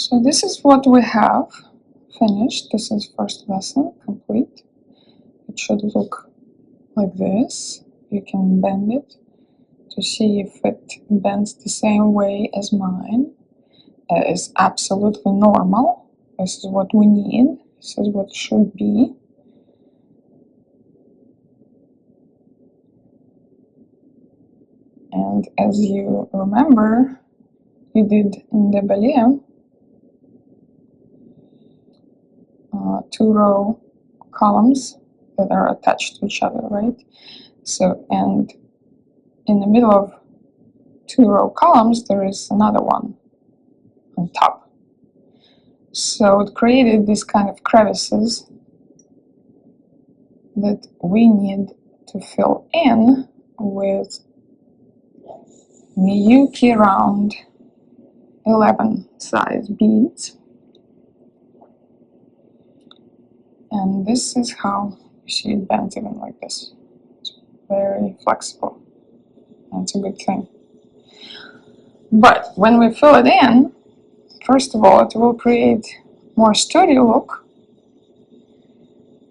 So this is what we have finished. This is first lesson complete. It should look like this. You can bend it to see if it bends the same way as mine. It is absolutely normal. This is what we need. This is what it should be. And as you remember, you did in the ballet, 2-row columns that are attached to each other, right? So, and in the middle of 2-row columns, there is another one on top. So it created these kind of crevices that we need to fill in with Miyuki round 11 size beads. And this is how you see it bends even like this. It's very flexible. That's a good thing. But when we fill it in, first of all, it will create more sturdy look.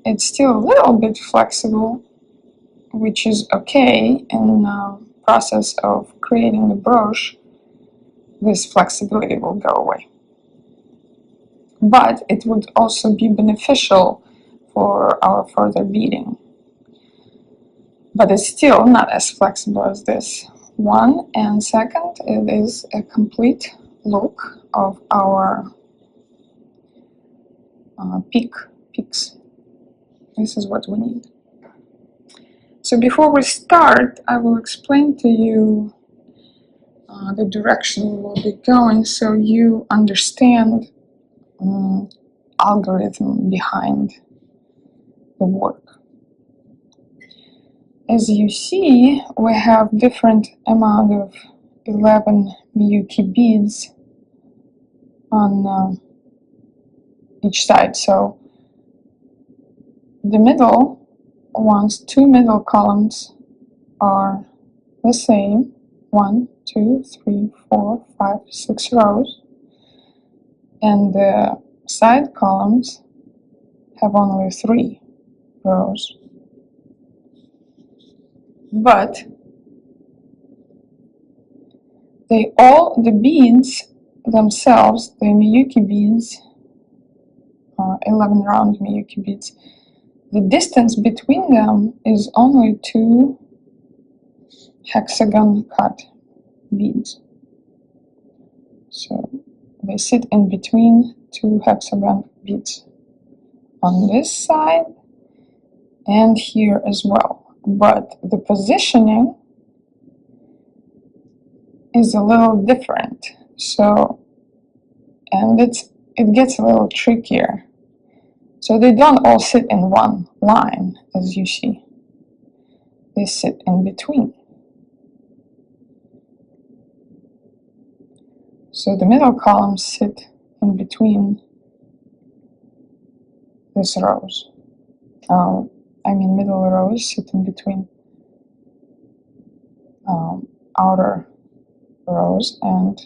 It's still a little bit flexible, which is okay in the process of creating the brooch. This flexibility will go away. But it would also be beneficial for our further beading. But it's still not as flexible as this one. And second, it is a complete look of our peaks. This is what we need. So before we start, I will explain to you the direction we will be going so you understand algorithm behind the work. As you see, we have different amount of 11 Miyuki beads on each side. So the middle ones, 2 middle columns are the same. 1, 2, 3, 4, 5, 6 rows. And the side columns have only 3 rows. But the beads themselves, the Miyuki beads, 11 round Miyuki beads, the distance between them is only 2 hexagon cut beads. So they sit in between 2 hexagon beads on this side and here as well. But the positioning is a little different. So, and it gets a little trickier. So they don't all sit in one line, as you see. They sit in between. So the middle columns sit in between these rows. Middle rows sit in between outer rows, and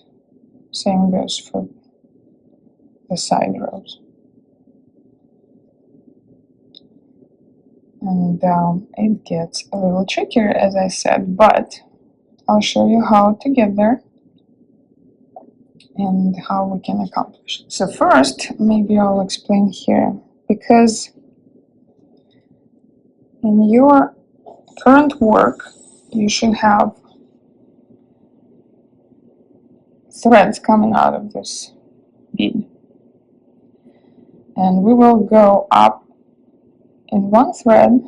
same goes for the side rows. And it gets a little trickier, as I said, but I'll show you how to get there and how we can accomplish it. So first, maybe I'll explain here, because in your current work, you should have threads coming out of this bead. And we will go up in one thread,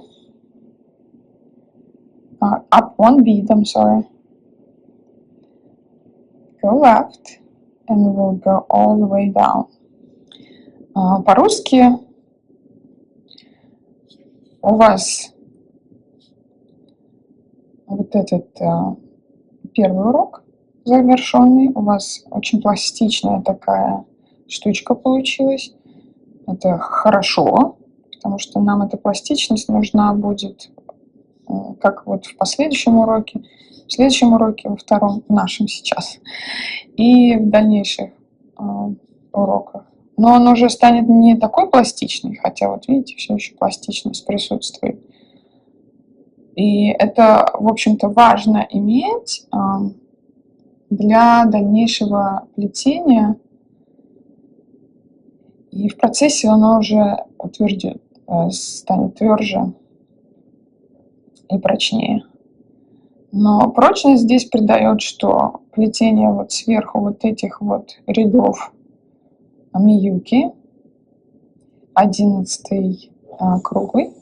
up one bead, I'm sorry. Go left, and we will go all the way down. По-русски у вас вот этот первый урок завершенный, у вас очень пластичная такая штучка получилась. Это хорошо, потому что нам эта пластичность нужна будет как вот в последующем уроке, во втором, в нашем сейчас, и в дальнейших уроках. Но он уже станет не такой пластичный, хотя вот видите, все еще пластичность присутствует. И это, в общем-то, важно иметь для дальнейшего плетения. И в процессе оно уже станет тверже и прочнее. Но прочность здесь придает, что плетение вот сверху вот этих вот рядов миюки, 11 круглый,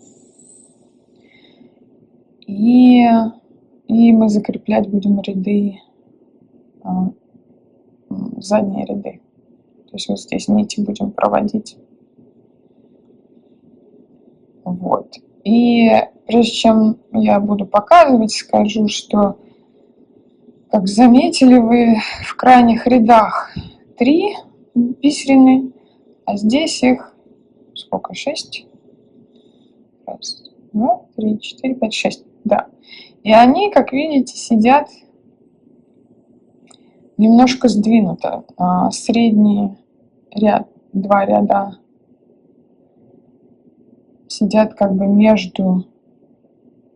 и мы закреплять будем ряды, задние ряды. То есть вот здесь нити будем проводить. Вот. И прежде чем я буду показывать, скажу, что, как заметили вы, в крайних рядах 3 бисерины, а здесь их сколько? 6? Раз, 2, 3, 4, 5, 6. Да. И они, как видите, сидят немножко сдвинуто. Средний ряд, 2 ряда сидят как бы между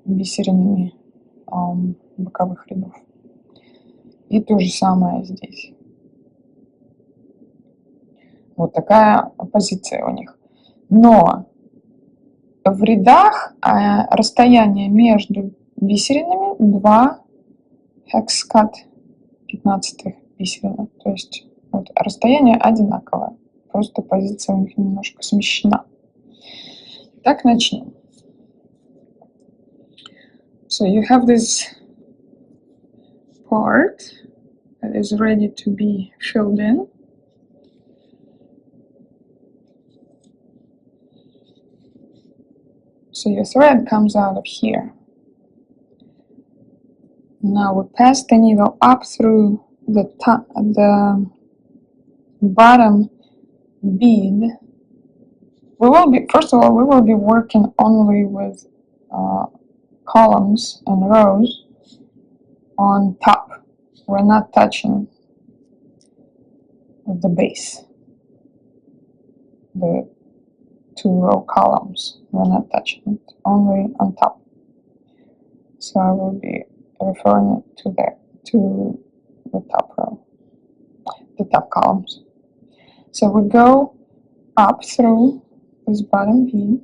бисеринами боковых рядов. И то же самое здесь. Вот такая позиция у них. Но в рядах расстояние между бисеринами 2 hexcut 15 бисерина. То есть вот расстояние одинаковое. Просто позиция у них немножко смещена. Так, начнем. So you have this part that is ready to be filled in. So your thread comes out of here. Now we pass the needle up through the bottom bead. First of all, we will be working only with columns and rows on top. We're not touching the base, the 2-row columns. We're not touching it, only on top. So I will be referring to the top row, the top columns. So we go up through this bottom bead,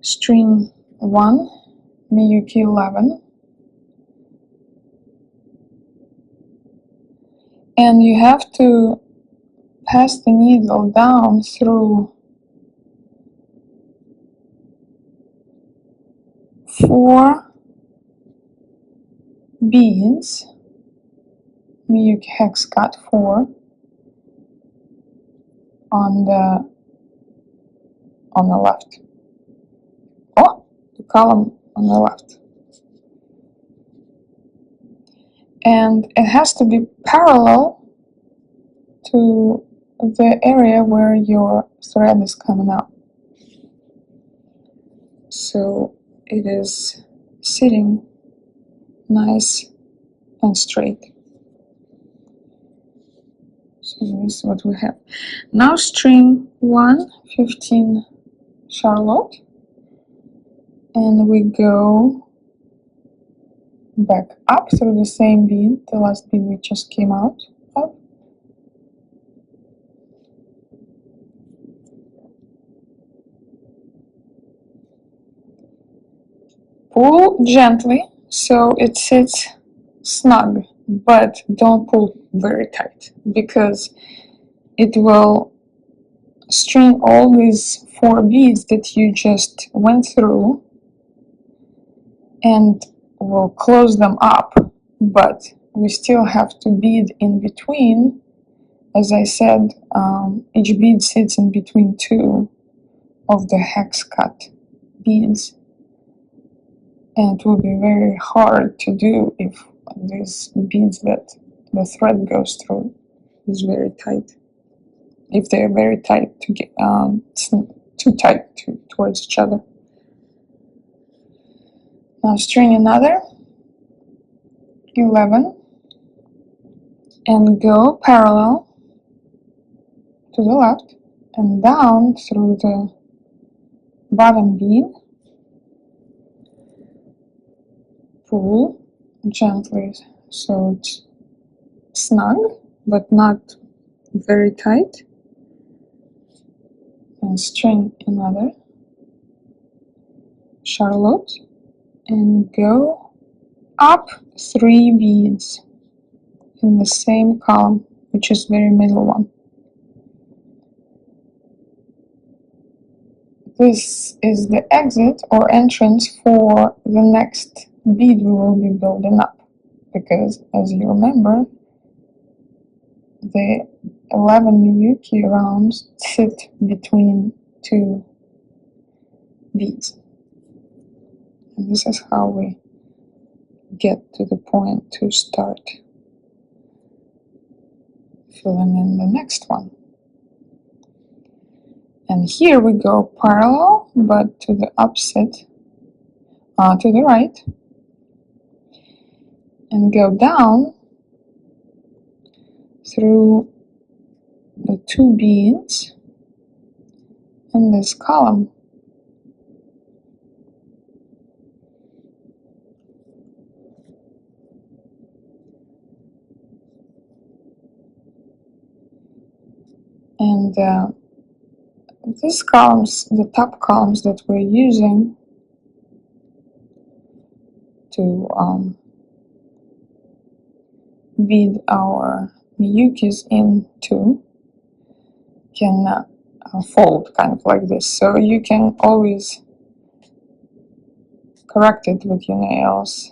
string 1, miyuki 11, and you have to pass the needle down through 4 beads, miyuki hexcut 4, on the left. Oh, the column on the left. And it has to be parallel to the area where your thread is coming out. So it is sitting nice and straight. So this is what we have. Now string 1, 15 Charlotte, and we go back up through the same bead, the last bead we just came out of. Pull gently so it sits snug, but don't pull very tight because it will string all these 4 beads that you just went through and will close them up, but we still have to bead in between. As I said, each bead sits in between 2 of the hex cut beads, and it will be very hard to do if these beads that the thread goes through is very tight. If they're very tight to get too tight towards each other. Now string another 11, and go parallel to the left and down through the bottom bead. Pull gently so it's snug but not very tight, and string another charlotte and go up 3 beads in the same column, which is very middle one. This is the exit or entrance for the next bead we will be building up, because as you remember, the 11 Miyuki rounds sit between 2 beads. And this is how we get to the point to start filling in the next one. And here we go parallel, but to the opposite, to the right, and go down through the 2 beads in this column. And these columns, the top columns that we're using to bead our Miyukis into, can fold kind of like this, so you can always correct it with your nails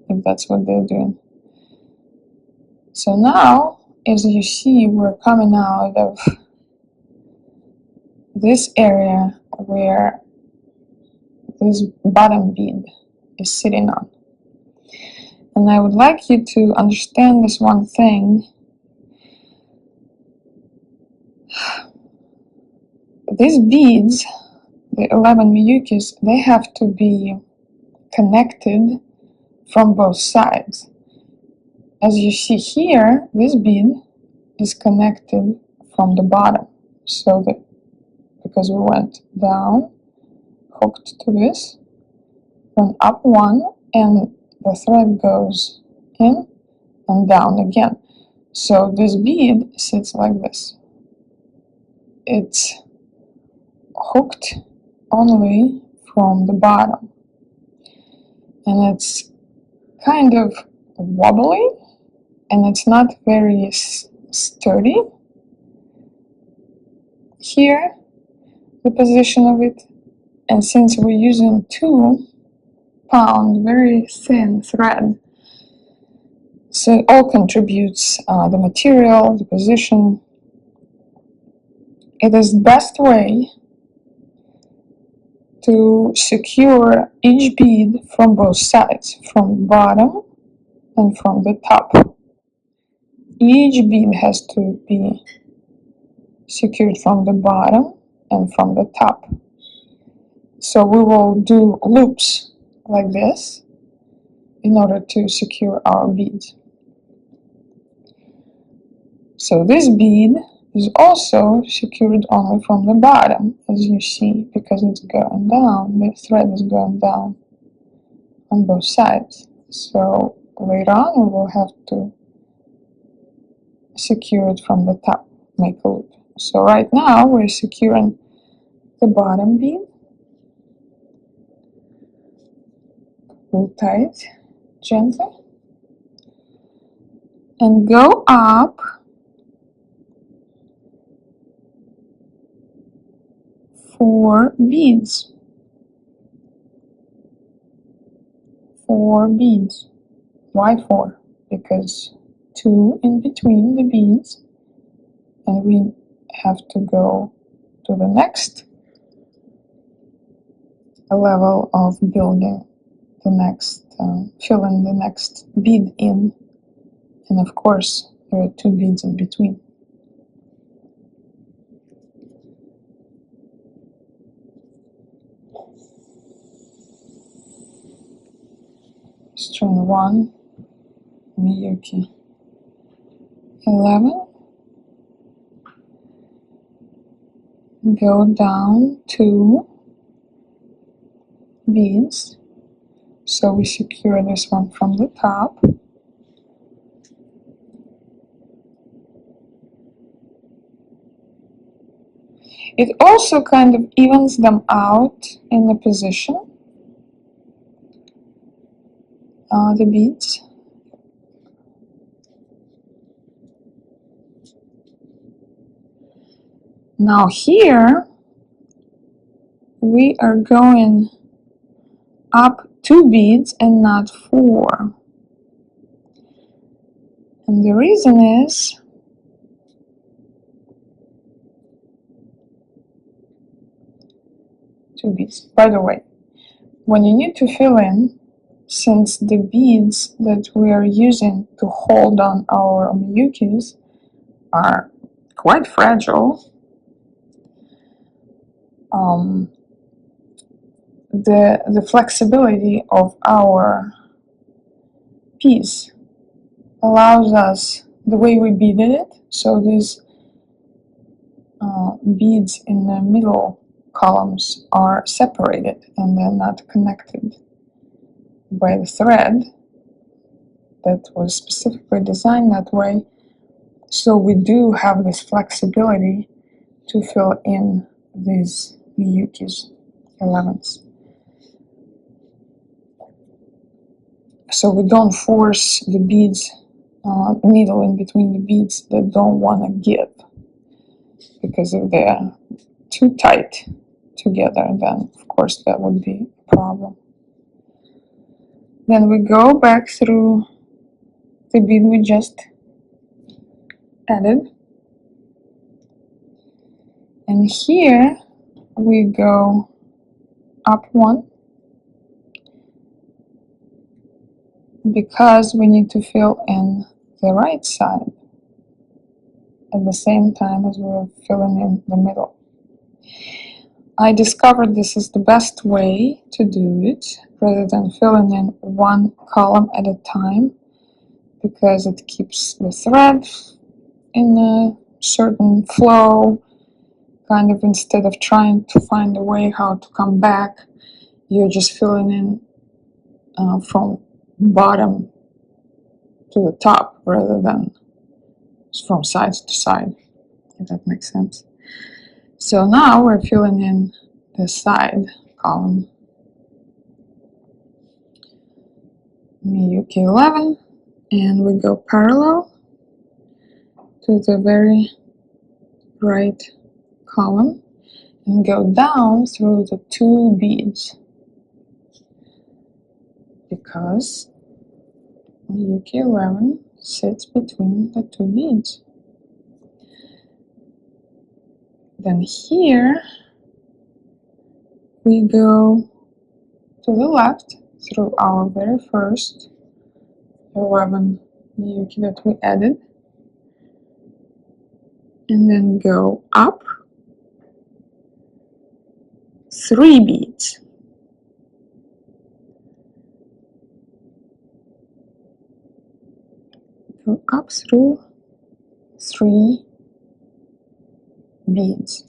if that's what they're doing. So now, as you see, we're coming out of this area where this bottom bead is sitting on. And I would like you to understand this one thing. These beads, the 11 Miyukis, they have to be connected from both sides. As you see here, this bead is connected from the bottom, so that because we went down, hooked to this, went up 1, and the thread goes in and down again. So this bead sits like this. It's hooked only from the bottom, and it's kind of wobbly, and it's not very sturdy here, the position of it. And since we're using 2-pound very thin thread, so it all contributes, the material, the position. It is the best way to secure each bead from both sides, from bottom and from the top. Each bead has to be secured from the bottom and from the top. So we will do loops like this in order to secure our beads. So this bead is also secured only from the bottom, as you see, because it's going down, the thread is going down on both sides. So later on we will have to secure it from the top, make a loop. So right now we're securing the bottom bead. Pull tight, gently, and go up 4 beads. 4 beads. Why 4? Because 2 in between the beads, and we have to go to the next level of building the next, filling the next bead in, and of course there are 2 beads in between. String 1, Miyuki, 11, go down 2 beads, so we secure this one from the top. It also kind of evens them out in the position, the beads. Now here we are going up 2 beads and not 4. And the reason is two beads. By the way, when you need to fill in, since the beads that we are using to hold on our miyukis are quite fragile, the flexibility of our piece allows us, the way we beaded it, so these beads in the middle columns are separated and they're not connected by the thread that was specifically designed that way. So we do have this flexibility to fill in these miyukis 11s. So we don't force the beads, needle in between the beads that don't want to give, because if they're too tight together, then of course that would be a problem. Then we go back through the bead we just added, and here we go up 1 because we need to fill in the right side at the same time as we're filling in the middle. I discovered this is the best way to do it rather than filling in 1 column at a time, because it keeps the thread in a certain flow, kind of, instead of trying to find a way how to come back, you're just filling in from bottom to the top rather than from side to side, if that makes sense. So now we're filling in the side column. Miyuki 11, and we go parallel to the very right column and go down through the 2 beads, because Miyuki 11 sits between the 2 beads. Then here we go to the left through our very first 11 miyuki that we added, and then go up 3 beads. Go up through 3 beads.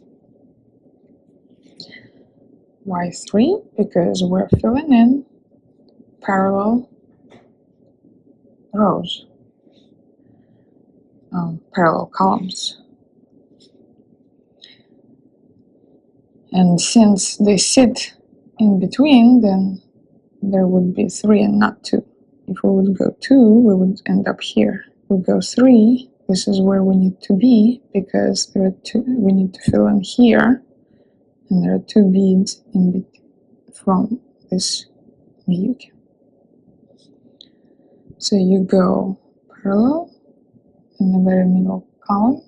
Why 3? Because we're filling in parallel rows, parallel columns. And since they sit in between, then there would be 3 and not 2. If we would go 2, we would end up here. We go 3, this is where we need to be, because there are 2, we need to fill in here, and there are 2 beads in from this miyuki. So you go parallel in the very middle column,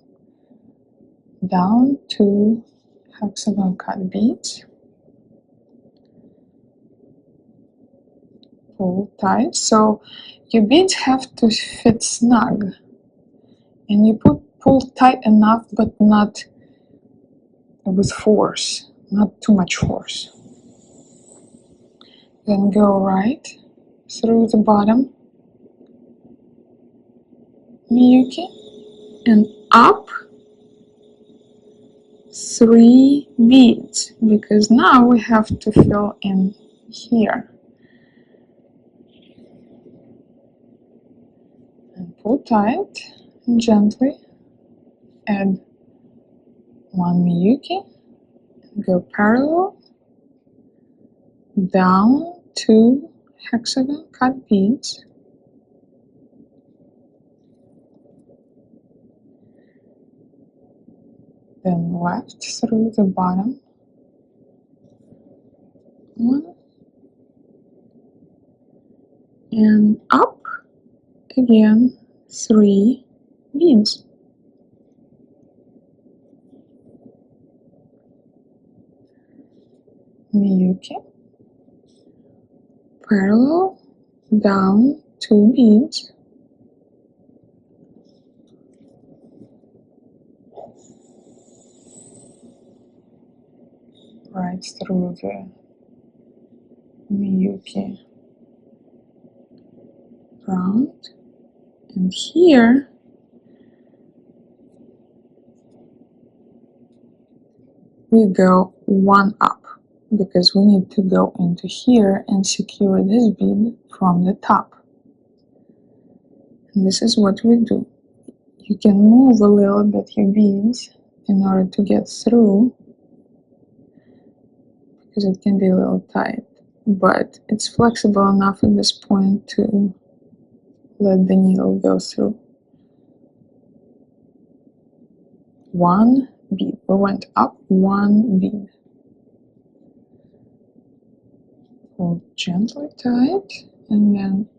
down 2 hexagon cut beads, pull tight. So your beads have to fit snug, and you pull tight enough, but not with force, not too much force. Then go right through the bottom miyuki and up 3 beads, because now we have to fill in here. And pull tight and gently add 1 miyuki, go parallel down 2 hexagon cut beads, then left through the bottom 1 and up again 3 beads. Miyuki, parallel down 2 beads, right through the Miyuki round, and here we go 1 up, because we need to go into here and secure this bead from the top. And this is what we do. You can move a little bit your beads in order to get through, because it can be a little tight, but it's flexible enough at this point to let the needle go through. 1 bead. We went up 1 bead. Pull gently tight and then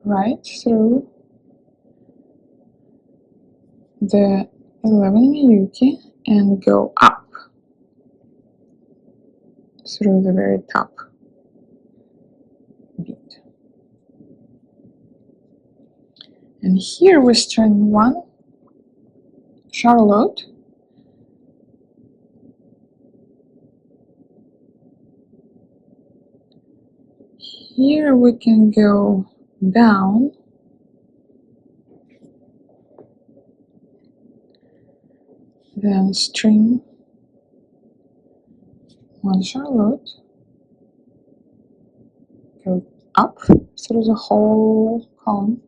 right through the 11 miyuki and go up through the very top bead. And here we string 1 Charlotte, here we can go down, then string 1 Charlotte, go up through the whole column,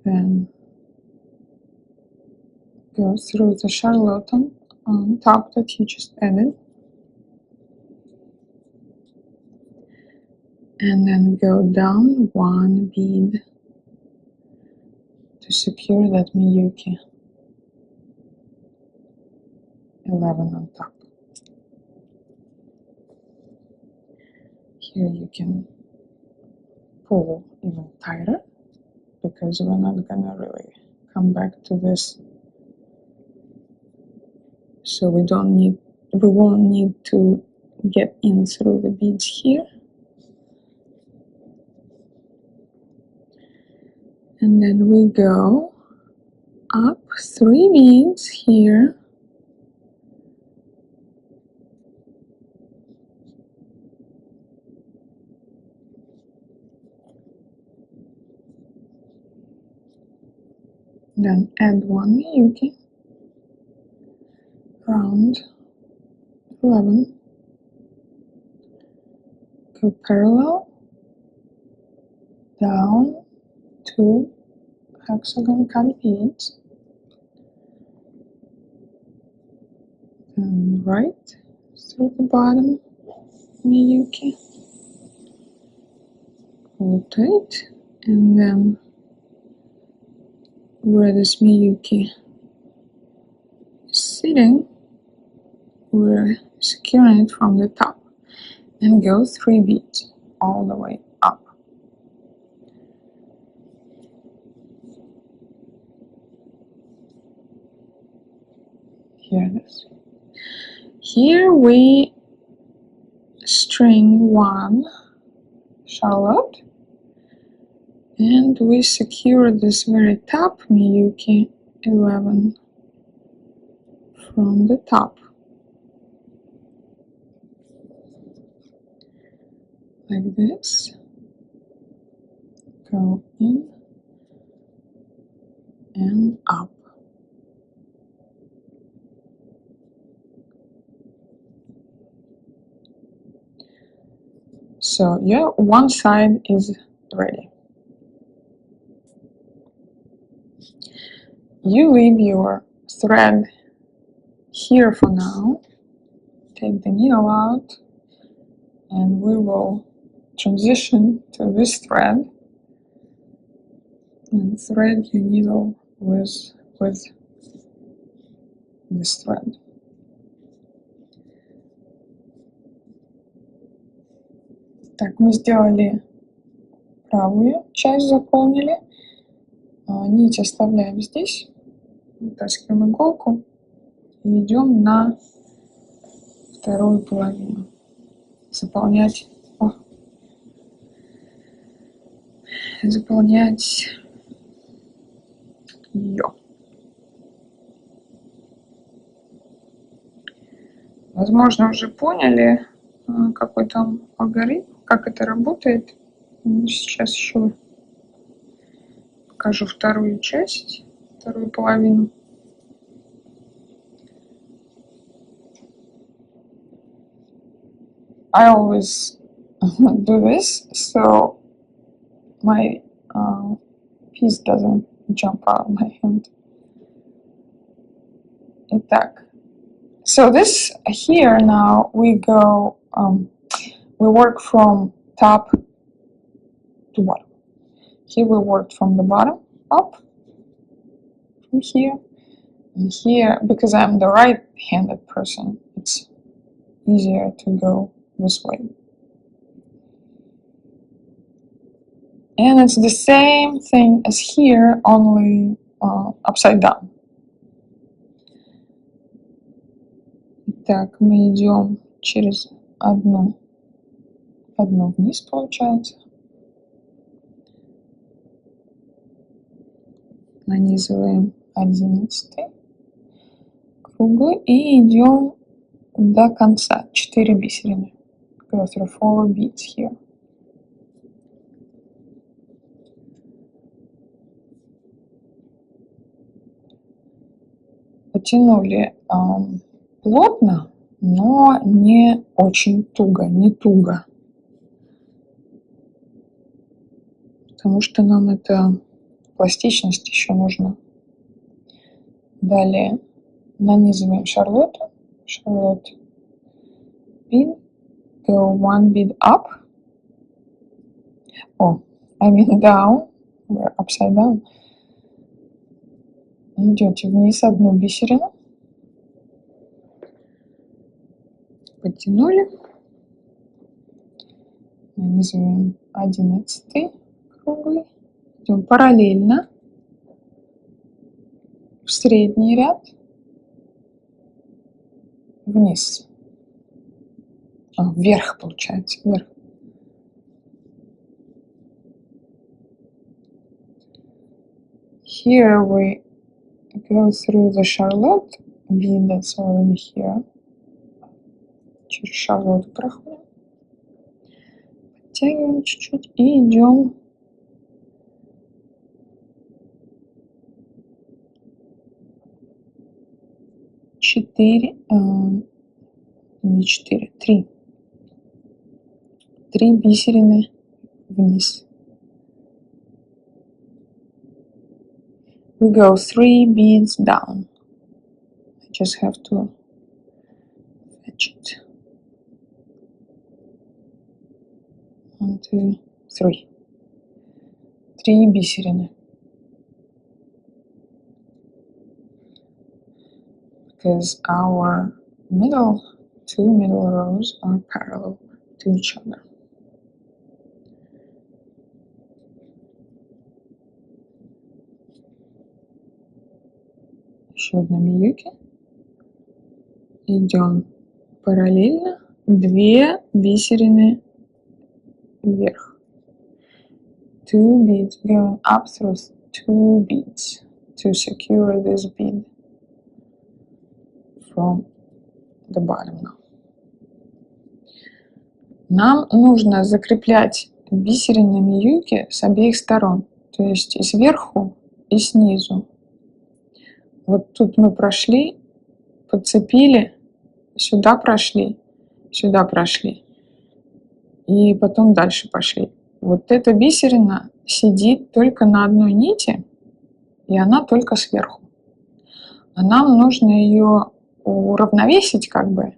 then go through the Charlotte on top that you just added, and then go down 1 bead to secure that miyuki 11 on top. Here you can pull even tighter, because we're not gonna really come back to this, so we won't need to get in through the beads here. And then we go up 3 beads here, then add 1 miyuki, round 11, go parallel down 2 hexagon cut beads, then right through the bottom miyuki, pull tight, and then where this miyuki is sitting, we're securing it from the top, and go 3 beads all the way up. Here it is. Here we string 1 Charlotte, and we secure this very top miyuki 11 from the top, like this. Go in and up. So yeah, one side is ready. You leave your thread here for now. Take the needle out and we will transition to this thread and thread your needle with this thread. Так, мы сделали правую часть, заполнили. Нить оставляем здесь. Вытаскиваем иголку и идем на вторую половину. Заполнять ее. Возможно, уже поняли, какой там алгоритм, как это работает. Сейчас еще покажу вторую часть, вторую половину. I always do this, so my piece doesn't jump out of my hand. Итак, so this here now we go, we work from top to bottom. Here we worked from the bottom up, from here, and here, because I'm the right-handed person, it's easier to go this way. And it's the same thing as here, only upside down. Так, мы идем через одну вниз, получается. Нанизываем 11 круглый и идем до конца. 4 бисерины. Go through 4 beads here. Потянули плотно, но не очень туго, не туго. Потому что нам это пластичность еще нужна. Далее нанизываем шарлоту. Шарлот bead. Go one bead up. I mean down. We're upside down. Идете вниз одну бисерину. Подтянули. Нанизываем 11 круглый. Идем параллельно в средний ряд. Вниз. Вверх получается. Вверх. Here we go through the Charlotte bead that's already here. Через шарлоту проходим. Подтягиваем чуть-чуть и идем три бисерины вниз. We go 3 beads down. I just have to fetch it. 1, 2, 3. 3 бисерины. Because our two middle rows are parallel to each other. Еще одна миюки. Идем параллельно, 2 бисерины вверх. 2 beads, going up through 2 beads to secure this bead from the bottom now. Нам нужно закреплять бисеринами юки с обеих сторон, то есть и сверху, и снизу. Вот тут мы прошли, подцепили, сюда прошли, и потом дальше пошли. Вот эта бисерина сидит только на одной нити, и она только сверху. А нам нужно ее уравновесить, как бы,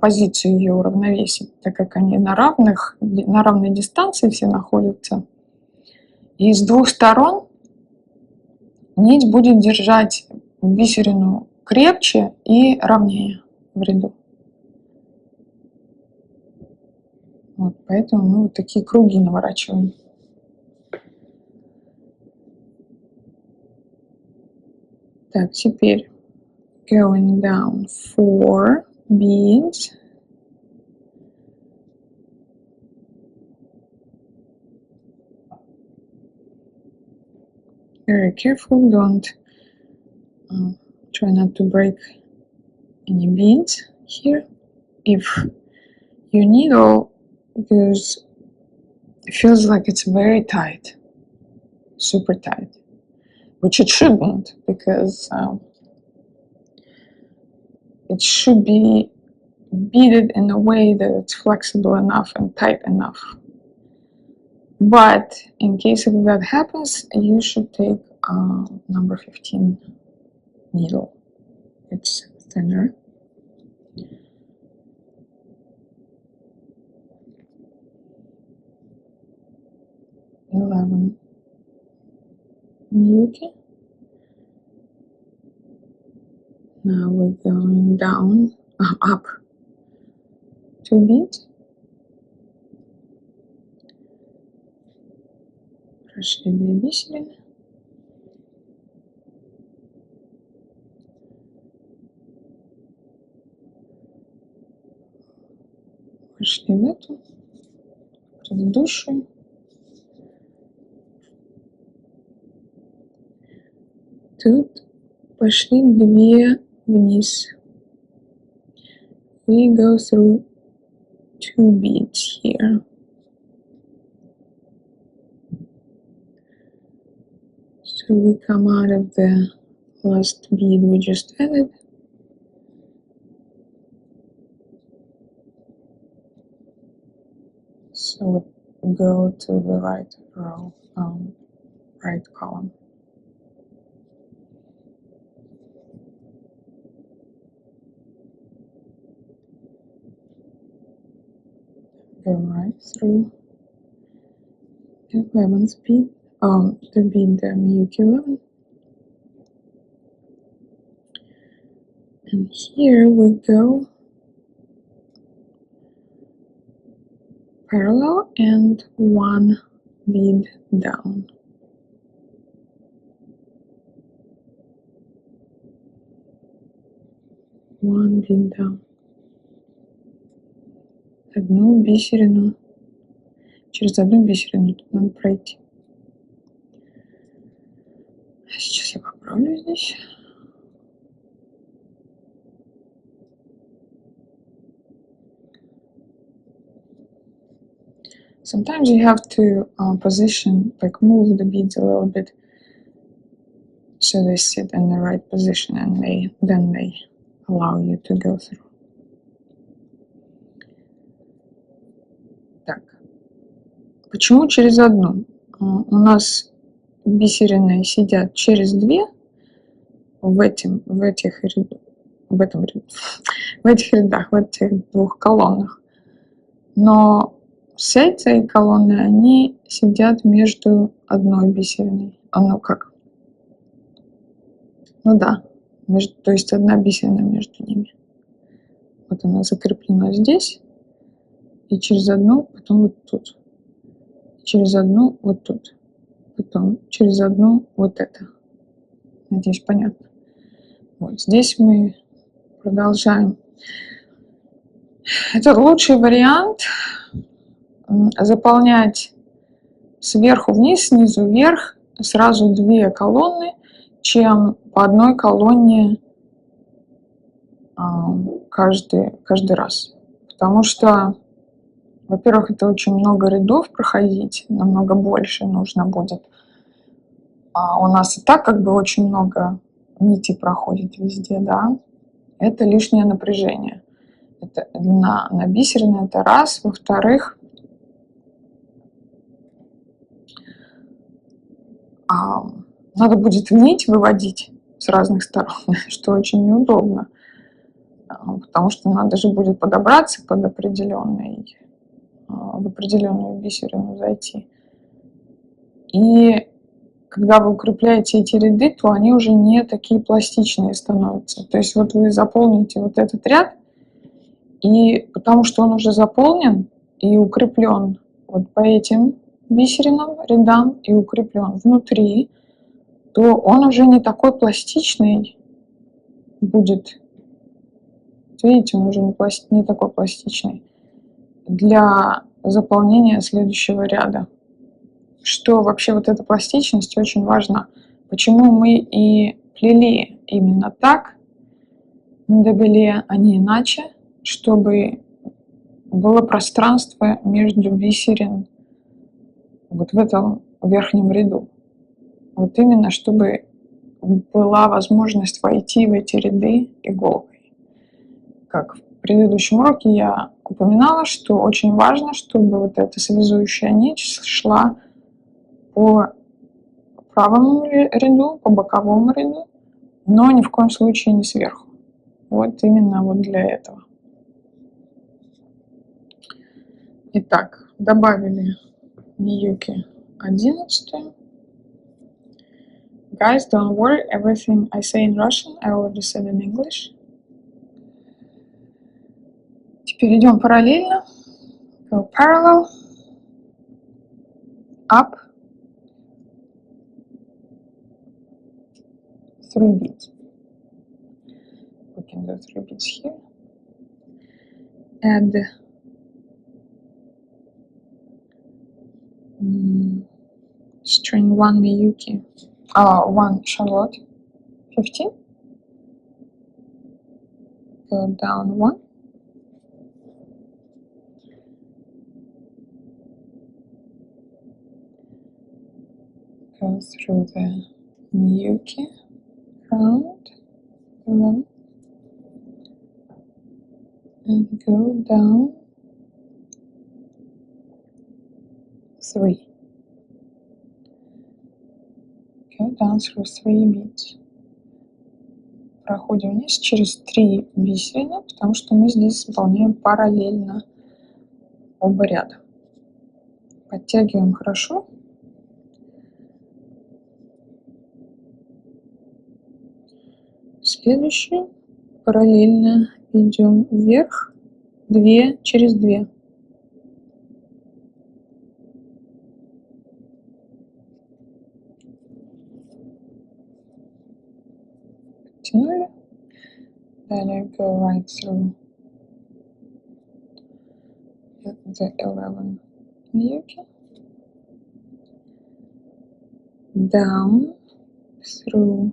позицию ее уравновесить, так как они на равной дистанции все находятся. И с двух сторон нить будет держать бисерину крепче и ровнее в ряду. Вот, поэтому мы вот такие круги наворачиваем. Так, теперь going down 4 beads. Very careful, don't try not to break any beads here. If your needle feels like it's very tight, super tight, which it shouldn't, because it should be beaded in a way that it's flexible enough and tight enough. But in case if that happens, you should take number 15 needle. It's thinner. Miyuki. Now we're going down, up 2 beads. Прошли 2 бисерины. Пошли в эту, предыдущую. Тут пошли 2 вниз. We go through 2 beads here. So we come out of the last bead we just added. So we go to the right row, right column. Go right through the 11th bead, the bead Miyuki 11. And here we go parallel and 1 bead down. One bead down. Одну бисерину, через одну бисерину тут надо пройти. Сейчас я поправлю здесь. Sometimes you have to position, like move the beads a little bit so they sit in the right position, and then they allow you to go through. Так, почему через одну? У нас бисерины сидят через 2 в этих рядах, в этих 2 колоннах. Но с этой колонной они сидят между одной бисериной. То есть одна бисерина между ними. Вот она закреплена здесь, и через одну, потом вот тут. Через одну вот тут. Потом через одну вот это. Надеюсь, понятно. Вот здесь мы продолжаем. Это лучший вариант заполнять сверху вниз, снизу вверх, сразу 2 колонны, чем по одной колонне каждый раз. Потому что, во-первых, это очень много рядов проходить, намного больше нужно будет. У нас и так как бы очень много нити проходит везде, да, это лишнее напряжение. Это на бисерине, это раз. Во-вторых, надо будет нить выводить с разных сторон, что очень неудобно, потому что надо же будет подобраться под определенный, в определенную бисерину зайти. И когда вы укрепляете эти ряды, то они уже не такие пластичные становятся. То есть вот вы заполните вот этот ряд, и потому что он уже заполнен и укреплен вот по этим бисеринам, рядам и укреплен внутри, то он уже не такой пластичный будет. Видите, он уже не такой пластичный для заполнения следующего ряда. Что вообще вот эта пластичность очень важна. Почему мы и плели именно так, на дебеле, а не иначе, чтобы было пространство между бисерин вот в этом верхнем ряду. Вот именно, чтобы была возможность войти в эти ряды иголкой. Как в предыдущем уроке я упоминала, что очень важно, чтобы вот эта связующая нить шла по правому ряду, по боковому ряду, но ни в коем случае не сверху. Вот именно вот для этого. Итак, добавили миюки 11. Guys, don't worry, everything I say in Russian, I already said in English. Теперь идем параллельно. Go parallel, up, 3 beats. We can do 3 beats here. Add string 1 Miyuki, 1 Charlotte, 15. Go down 1. Go through the Miyuki round 11 and go down 3. Go down through 3 beats. Проходим вниз через 3 бисерина, потому что мы здесь выполняем параллельно оба ряда. Подтягиваем хорошо. Следующий параллельно идем вверх, 2 через 2. Подтянули. Далее go right through the 11 Miyuki. Down through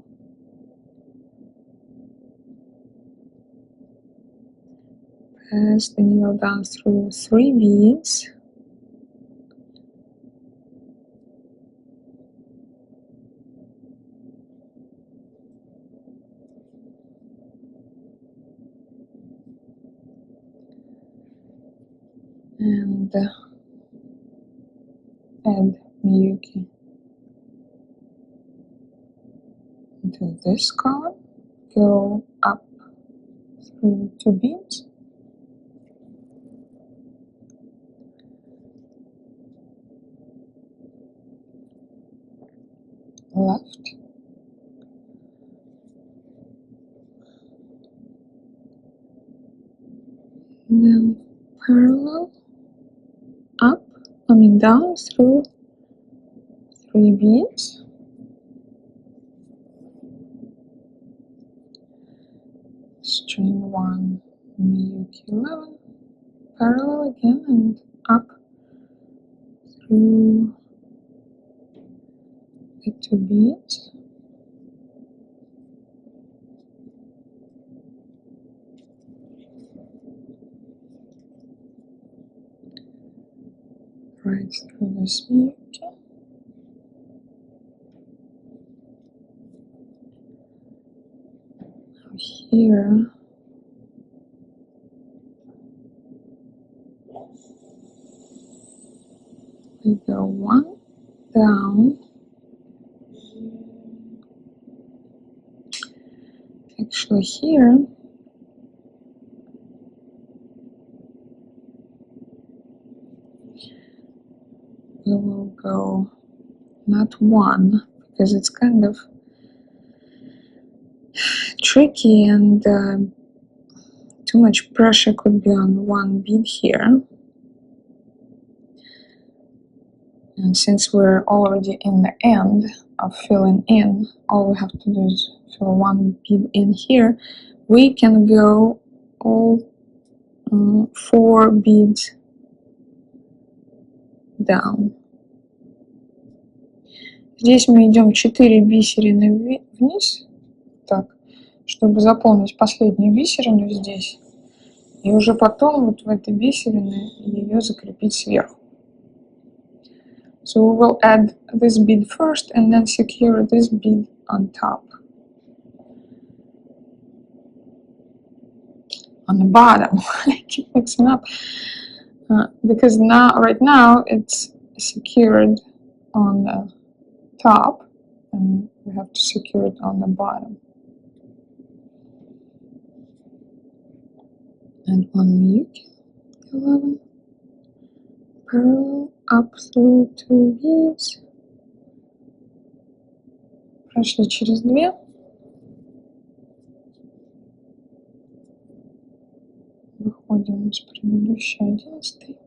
pass the needle down through 3 beads. And add Miyuki into this column. Go up through 2 beads. Left. And then parallel up, down through 3 beads. String 1 Miyuki 11, parallel again and up through the 2 beads. Right through this Miyuki. here we go one down. Actually here we will go not one, because it's kind of tricky and too much pressure could be on one bead here. And since we're already in the end of filling in, all we have to do is fill one bead in here. We can go all 4 beads down. Здесь мы идем 4 бисерины вниз, так, чтобы заполнить последнюю бисерину здесь, и уже потом вот в этой бисерине ее закрепить сверху. So we will add this bead first and then secure this bead on top. On the bottom. I keep mixing up because right now it's secured on the top and we have to secure it on the bottom. And on mute 11 parallel up through 2 beads. Прошли через 2. Выходим с предыдущей 11.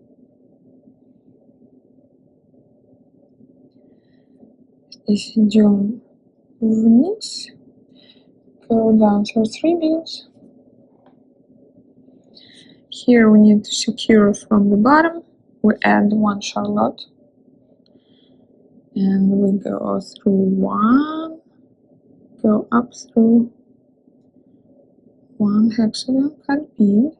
Здесь идем вниз. Go down through 3 beads. Here we need to secure from the bottom. We add 1 charlotte. And we go through 1. Go up through 1 hexagon cut bead.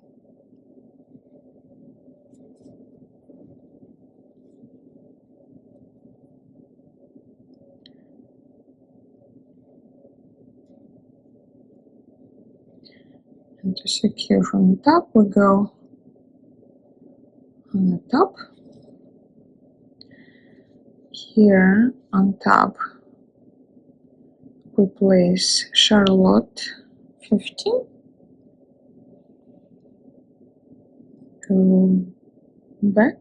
And to secure from the top, we go on the top. Here on top, we place charlotte 15. Go back.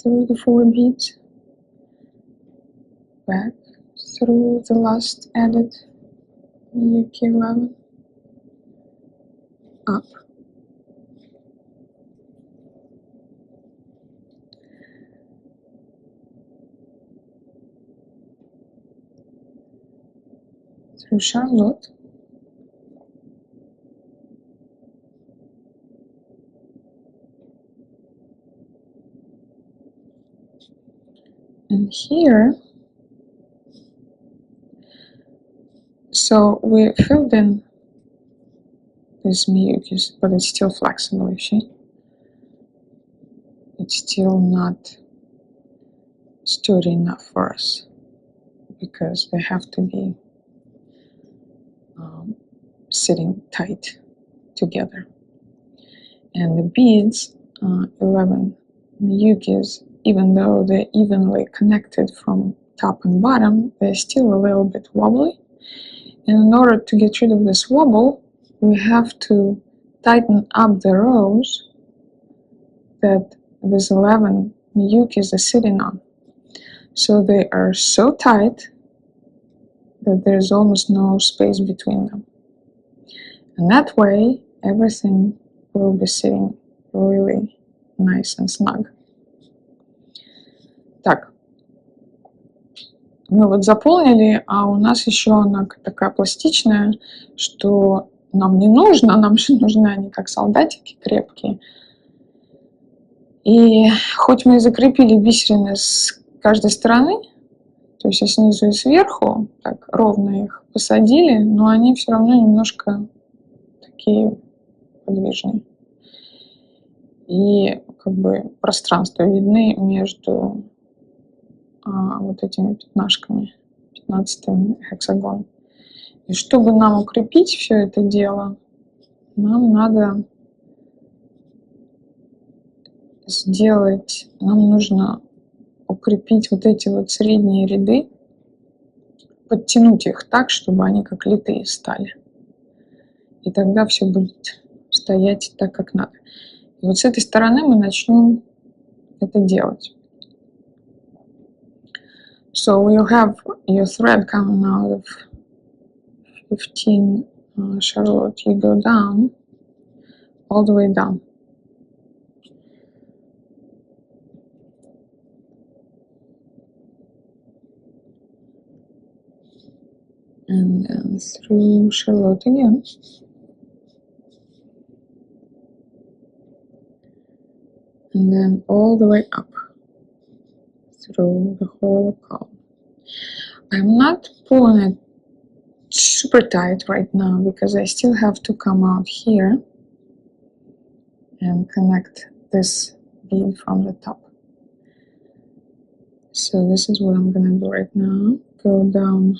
Through the 4 beads. Back through the last added UK 11, up, through charlotte, and here. So we filled in this mucus, but it's still flexible, you see? It's still not sturdy enough for us because they have to be sitting tight together. And the beads, 11 mucus, even though they're evenly connected from top and bottom, they're still a little bit wobbly. And in order to get rid of this wobble, we have to tighten up the rows that these 11 mucus are sitting on. So they are so tight that there's almost no space between them. And that way, everything will be sitting really nice and snug. Так. Мы вот заполнили, а у нас еще она такая пластичная, что нам не нужно, нам же нужны они как солдатики крепкие. И хоть мы и закрепили бисерины с каждой стороны, то есть и снизу и сверху, так ровно их посадили, но они все равно немножко такие подвижные. И как бы пространства видны между вот этими пятнашками, 15-м гексагоном. И чтобы нам укрепить все это дело, нам надо нам нужно укрепить вот эти вот средние ряды, подтянуть их так, чтобы они как литые стали. И тогда все будет стоять так, как надо. И вот с этой стороны мы начнем это делать. So you have your thread coming out of 15 Charlotte. You go down, all the way down. And then through Charlotte again. And then all the way up through the whole column. I'm not pulling it super tight right now because I still have to come out here and connect this bead from the top. So this is what I'm gonna do right now. Go down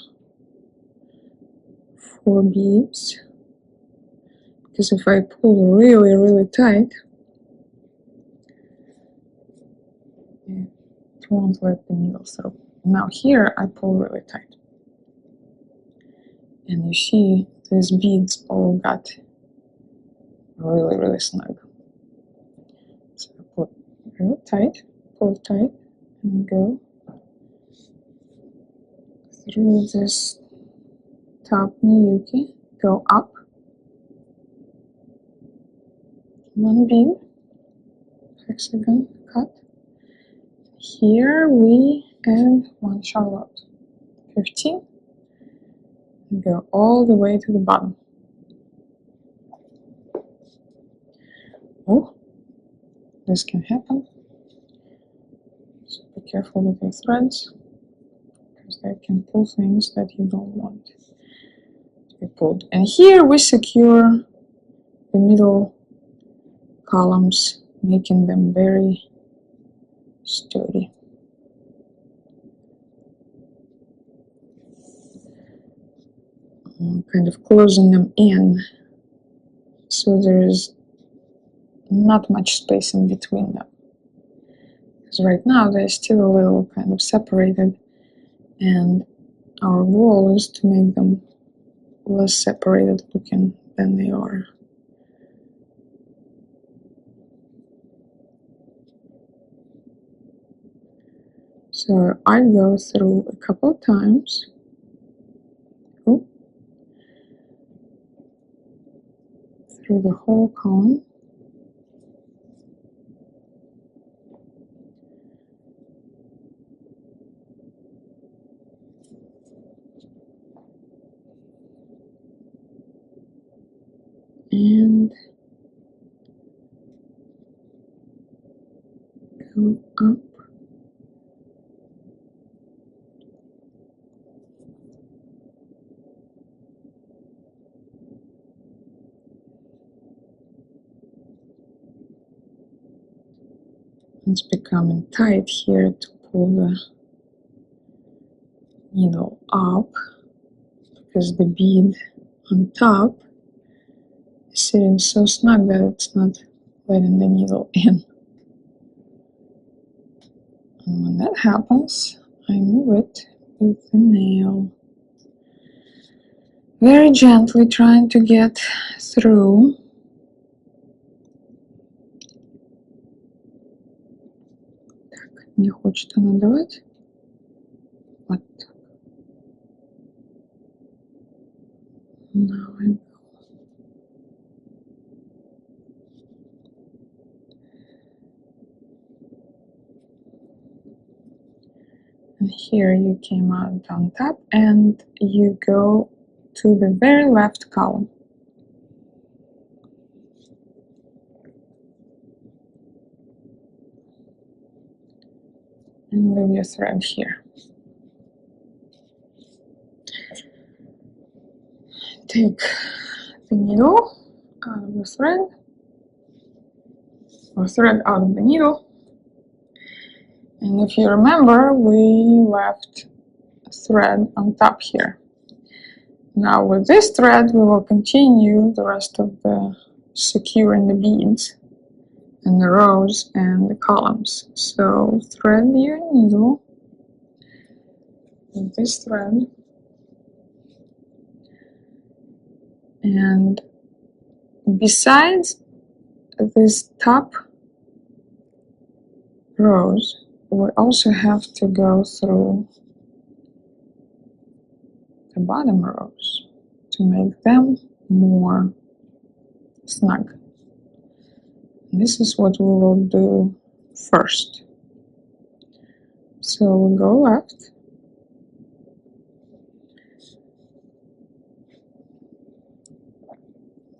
4 beads, because if I pull really tight, it won't let the needle through. Now here I pull really tight, and you see these beads all got really snug. So I pull really tight, pull tight, and go through this top Miyuki, go up 1 bead, hexagon cut. Here we add 1 Charlotte, 15, and go all the way to the bottom. Oh, this can happen. So be careful with your threads, because they can pull things that you don't want to be pulled. And here we secure the middle columns, making them very sturdy. Kind of closing them in, so there is not much space in between them. Because right now they're still a little kind of separated, and our goal is to make them less separated looking than they are. So I go through a couple of times. Through the whole column. And go up. It's becoming tight here to pull the needle up, because the bead on top is sitting so snug that it's not letting the needle in. And when that happens, I move it with the nail, very gently, trying to get through. Не хочет она давать. Вот так. Now I go. And here you came out on top, and you go to the very left column. And leave your thread here. Take the needle out of the thread, or thread out of the needle, And if you remember, we left a thread on top here. Now with this thread, we will continue the rest of the securing the beads and the rows and the columns. So thread your needle with this thread, and besides this top rows, we also have to go through the bottom rows to make them more snug. And this is what we will do first. So we go left,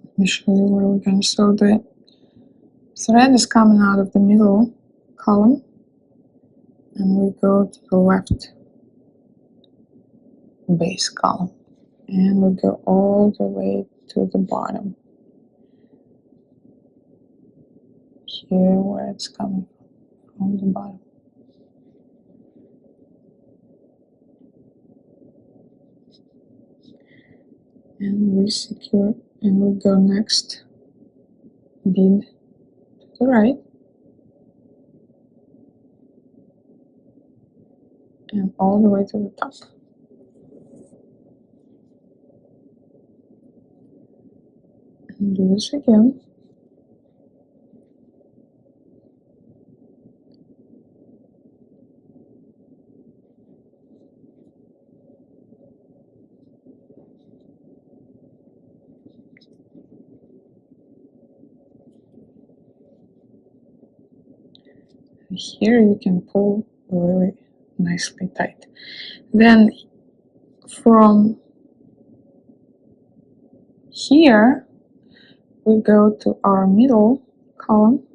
let me show you where we're going. So the thread is coming out of the middle column, and we go to the left base column, and we go all the way to the bottom, here where it's coming from the bottom. And we secure, and we go next bead to the right, and all the way to the top. And do this again. And here you can pull really nicely tight. Then from here we go to our middle column,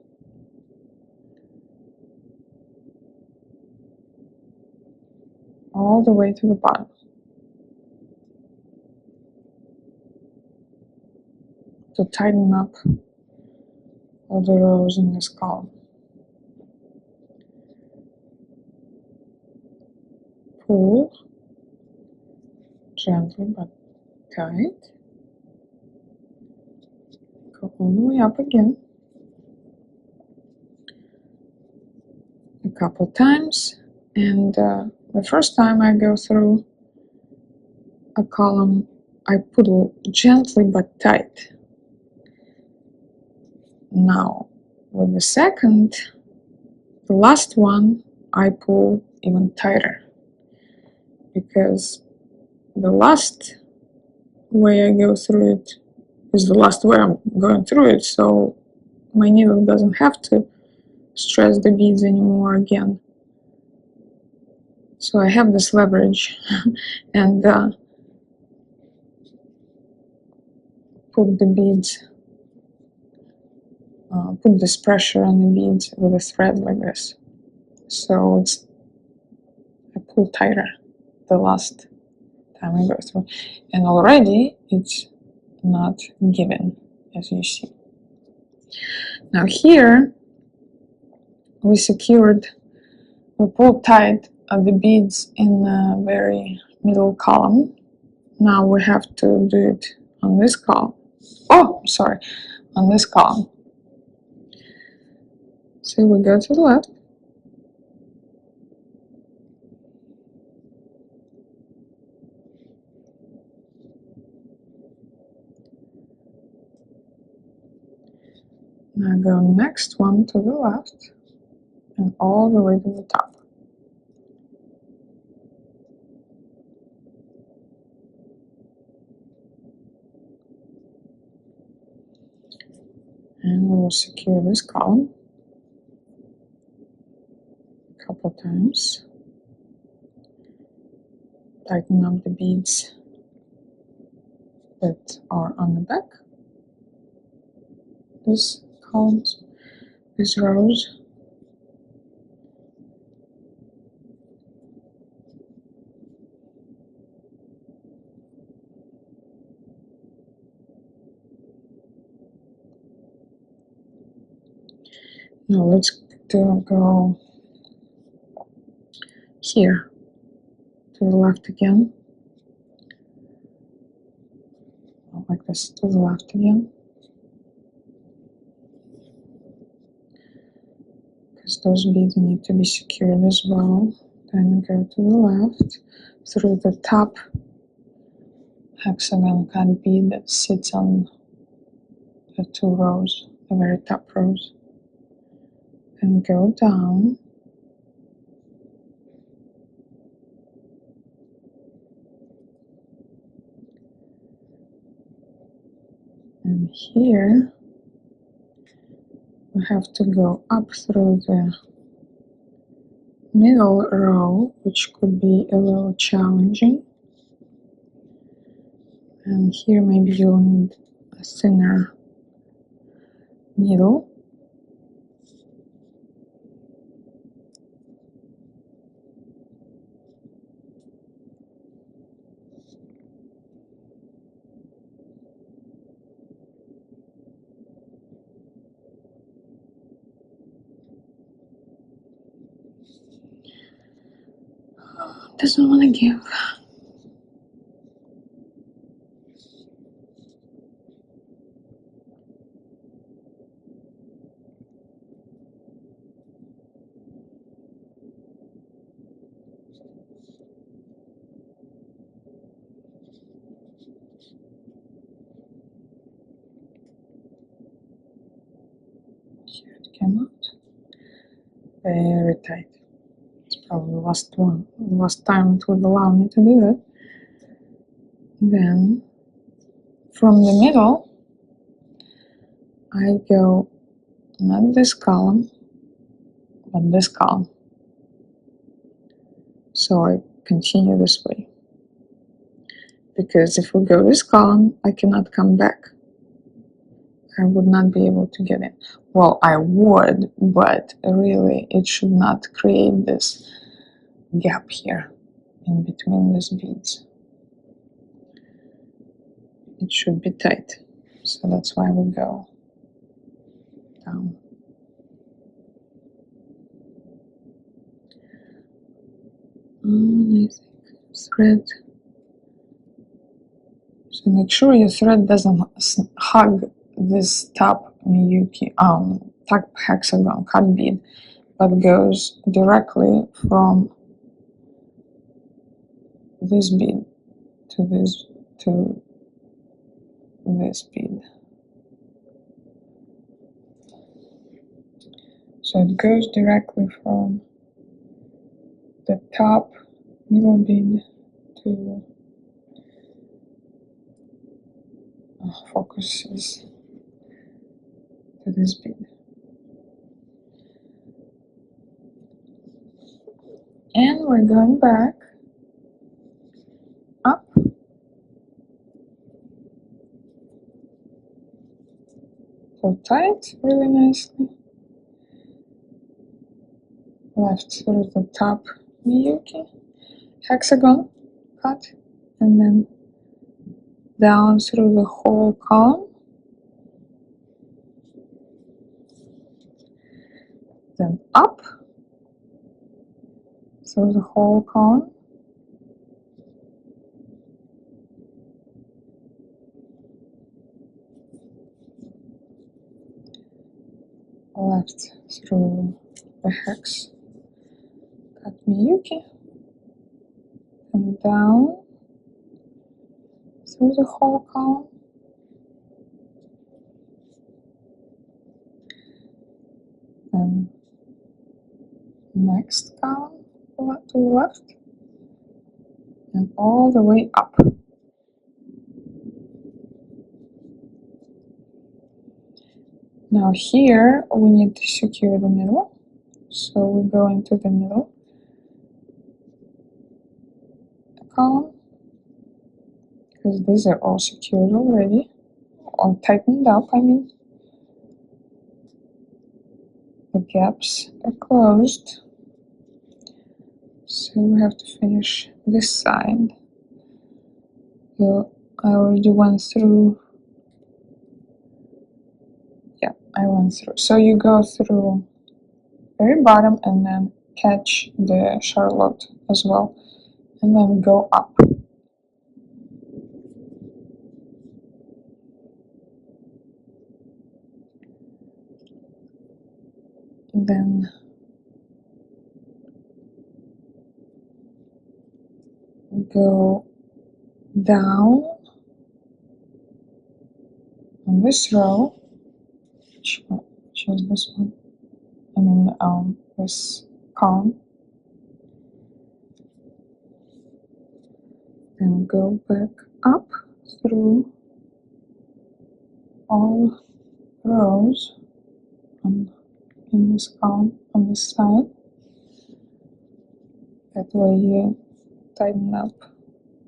all the way to the bottom, to tighten up all the rows in this column. Pull gently but tight. Go all the way up again a couple times, and the first time I go through a column, I pull gently but tight. Now with the last one, I pull even tighter, because the last way I go through it is the last way I'm going through it, so my needle doesn't have to stress the beads anymore again. So I have this leverage and put the beads, put this pressure on the beads with a thread like this. So I pull tighter the last time I go through, and already it's not given, as you see. Now here we pulled tight the beads in the very middle column. Now we have to do it on this column. Oh, sorry, on this column. So we go to the left. Now go next one to the left and all the way to the top. And we will secure this column a couple times. Tighten up the beads that are on the back. These columns, these rows. Now let's go here to the left again, like this, to the left again, because those beads need to be secured as well. Then go to the left through the top hexagon cut bead that sits on the two rows, the very top rows, and go down and here we have to go up through the middle row, which could be a little challenging, and here maybe you'll need a thinner needle. Doesn't want to give. Here it came out. Very tight. It's probably the last time it would allow me to do it. Then from the middle I go not this column but this column. So I continue this way, because if we go this column I cannot come back. I would not be able to get in. Well, I would, but really it should not create this gap here in between these beads. It should be tight, so that's why we go down. I think thread. So make sure your thread doesn't hug this top Miyuki, top hexagon cut bead, but goes directly from this bead to this bead. So it goes directly from the top middle bead to focuses to this bead. And we're going back up pull tight really nicely, left through the top Miyuki hexagon cut, and then down through the whole column, then up through the whole column, left through the hex cut Miyuki, and down through the whole column, and next column to the left, and all the way up. Now here we need to secure the middle, so we go into the middle column, because these are all secured already, all tightened up, I mean. The gaps are closed, so we have to finish this side. So I already went through. Yeah, I went through. So you go through very bottom and then catch the Charlotte as well, and then go up. Then go down on this row, which is this one, I mean this column, then go back up through all rows in this column on this side. That way you tighten up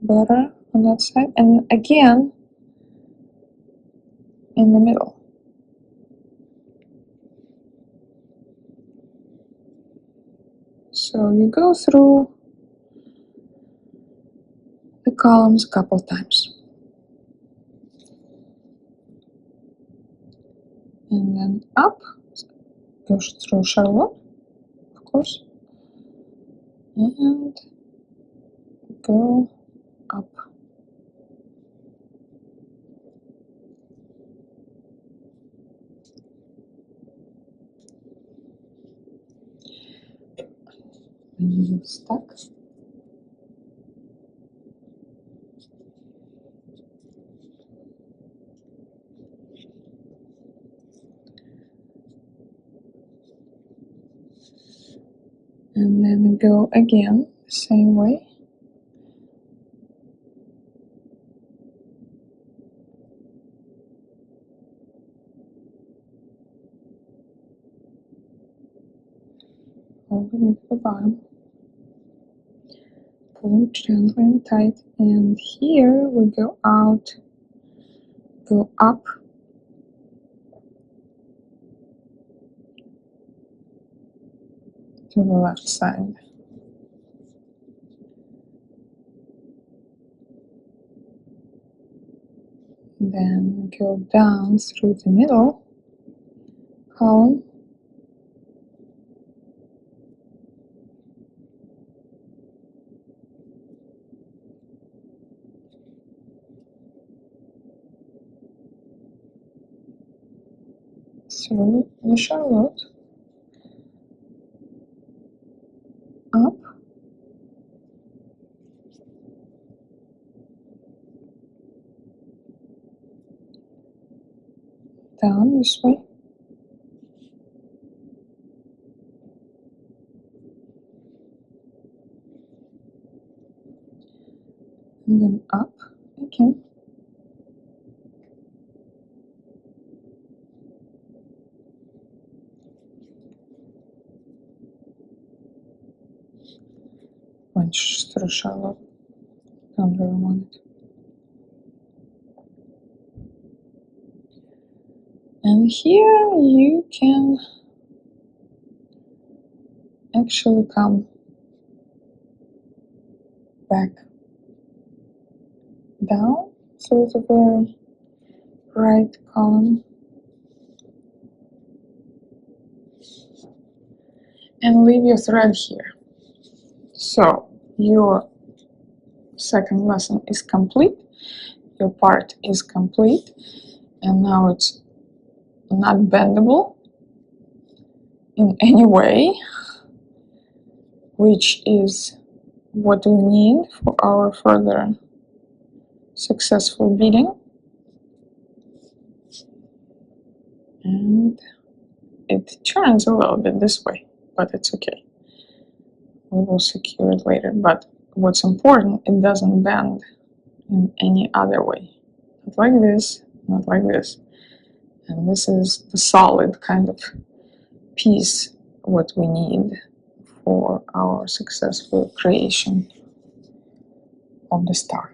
better on that side, and again in the middle. So you go through the columns a couple times, and then up, push through Charlotte, of course, and go up. When you get stuck, and then go again the same way. All the way to the bottom. Pull gently and tight, and here we go out, go up, to the left side. Then go down through the middle column, through the Charlotte, up, down this way, and then up again. Punch through Charlotte, don't really want it. And here you can actually come back down through the very right column and leave your thread here. So your second lesson is complete, your part is complete, and now it's not bendable in any way, which is what we need for our further successful beading. And it turns a little bit this way, but it's okay. We will secure it later, but what's important, it doesn't bend in any other way. Not like this, not like this. And this is the solid kind of piece what we need for our successful creation of the star.